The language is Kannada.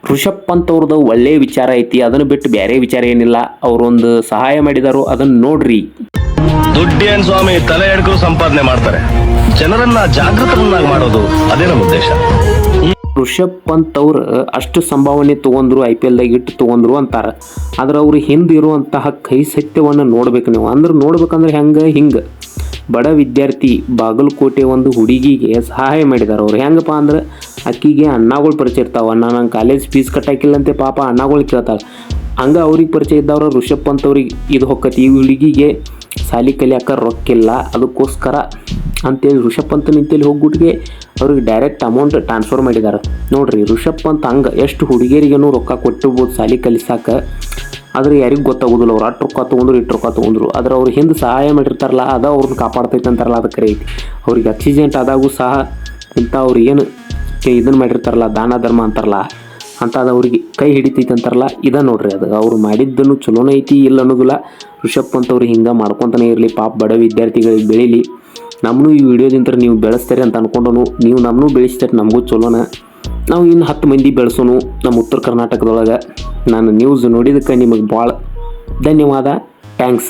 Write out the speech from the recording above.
ಋಷಭ್ ಪಂತ್ ಅವ್ರದ್ದು ಒಳ್ಳೆಯ ವಿಚಾರ ಐತಿ, ಅದನ್ನು ಬಿಟ್ಟು ಬೇರೆ ವಿಚಾರ ಏನಿಲ್ಲ. ಅವರೊಂದು ಸಹಾಯ ಮಾಡಿದಾರು, ಅದನ್ನು ನೋಡ್ರಿ. ದುಡ್ಡೇನ್ ಸ್ವಾಮಿ ತಲೆ ಎಡ್ಕರು ಸಂಪಾದನೆ ಮಾಡ್ತಾರೆ, ಜನರನ್ನ ಜಾಗೃತರನ್ನಾಗಿ ಮಾಡೋದು ಅದೇ ನಮ್ಮ ಉದ್ದೇಶ. ಋಷಭ್ ಪಂತ್ ಅವ್ರು ಅಷ್ಟು ಸಂಭಾವನೆ ತೊಗೊಂಡ್ರು, IPL ದಾಗ ಇಟ್ಟು ತೊಗೊಂಡ್ರು ಅಂತಾರೆ. ಆದ್ರೆ ಅವ್ರು ಹಿಂದೆ ಇರುವಂತಹ ಕೈ ಸತ್ಯವನ್ನು ನೋಡ್ಬೇಕು ನೀವು. ಅಂದ್ರೆ ನೋಡ್ಬೇಕಂದ್ರೆ ಹಿಂಗೆ ಬಡ ವಿದ್ಯಾರ್ಥಿ ಬಾಗಲಕೋಟೆ ಒಂದು ಹುಡುಗಿಗೆ ಸಹಾಯ ಮಾಡಿದಾರೆ ಅವ್ರು. ಹೆಂಗಪ್ಪ ಅಂದ್ರೆ ಅಕ್ಕಿಗೆ ಅಣ್ಣಗಳು ಪರಿಚಯ ಇರ್ತಾವೆ. ನಂಗೆ ಕಾಲೇಜ್ ಫೀಸ್ ಕಟ್ಟಾಕಿಲ್ಲಂತೆ ಪಾಪ ಅಣ್ಣಗಳು ಕೇಳ್ತಾಳೆ. ಹಂಗೆ ಅವ್ರಿಗೆ ಪರಿಚಯ ಇದ್ದವ್ರು ಋಷಭ್ ಪಂತ್ ಅವ್ರಿಗೆ ಇದು ಹೊಕ್ಕತಿ, ಈ ಹುಡುಗಿಗೆ ಸಾಲಿ ಕಲಿಯಾಕ ರೊಕ್ಕಿಲ್ಲ, ಅದಕ್ಕೋಸ್ಕರ ಅಂತೇಳಿ ಋಷಭ್ ಪಂತ್ ನಿಂತೇಳಿ ಹೋಗ್ಬಿಟ್ಟಿಗೆ ಅವ್ರಿಗೆ ಡೈರೆಕ್ಟ್ ಅಮೌಂಟ್ ಟ್ರಾನ್ಸ್ಫರ್ ಮಾಡಿದ್ದಾರೆ. ನೋಡ್ರಿ ಋಷಭ್ ಪಂತ್ ಹಂಗೆ ಎಷ್ಟು ಹುಡುಗಿಯರಿಗೂ ರೊಕ್ಕ ಕೊಟ್ಟಿರ್ಬೋದು ಸಾಲಿ ಕಲಿಸಾಕ. ಆದರೆ ಯಾರಿಗೂ ಗೊತ್ತಾಗೋದಿಲ್ಲ, ಅವ್ರು ಅಷ್ಟು ರೊಕ್ಕ ತೊಗೊಂಡ್ರು ಇಟ್ಟು ರೊಕ್ಕ ತೊಗೊಂಡ್ರು. ಆದ್ರೆ ಅವ್ರು ಹಿಂದೆ ಸಹಾಯ ಮಾಡಿರ್ತಾರಲ್ಲ ಅದು ಅವ್ರನ್ನ ಕಾಪಾಡ್ತೈತೆ ಅಂತಾರಲ್ಲ, ಅದು ಕರೆ ಐತಿ. ಅವ್ರಿಗೆ ಆಕ್ಸಿಡೆಂಟ್ ಆದಾಗೂ ಸಹ ಇಂಥ ಅವ್ರು ಏನು ಇದನ್ನು ಮಾಡಿರ್ತಾರಲ್ಲ, ದಾನ ಧರ್ಮ ಅಂತಾರಲ್ಲ, ಅಂಥದ್ದು ಅವ್ರಿಗೆ ಕೈ ಹಿಡಿತೈತೆ ಅಂತಾರಲ್ಲ, ಇದ ನೋಡ್ರಿ. ಅದು ಅವ್ರು ಮಾಡಿದ್ದನ್ನು ಚಲೋನೇ ಐತಿ, ಇಲ್ಲ ಅನ್ನೋದಿಲ್ಲ. ಋಷಭ್ ಪಂತ್ ಅವ್ರು ಹಿಂಗೆ ಮಾಡ್ಕೊತಾನೆ ಇರಲಿ, ಪಾಪ ಬಡ ವಿದ್ಯಾರ್ಥಿಗಳಿಗೆ ಬೆಳೀಲಿ. ನಮ್ಮನ್ನು ಈ ವಿಡಿಯೋದಿಂದ ನೀವು ಬೆಳೆಸ್ತಾರೆ ಅಂತ ಅಂದ್ಕೊಂಡು ನೀವು ನಮ್ಮನ್ನು ಬೆಳೆಸ್ತಾರೆ, ನಮಗೂ ಚಲೋನ. ನಾವು ಇನ್ನು 10 ಮಂದಿ ಬೆಳೆಸೋನು ನಮ್ಮ ಉತ್ತರ ಕರ್ನಾಟಕದೊಳಗೆ. ನಾನು ನ್ಯೂಸ್ ನೋಡಿದ್ದಕ್ಕೆ ನಿಮಗೆ ಭಾಳ ಧನ್ಯವಾದ, ಥ್ಯಾಂಕ್ಸ್.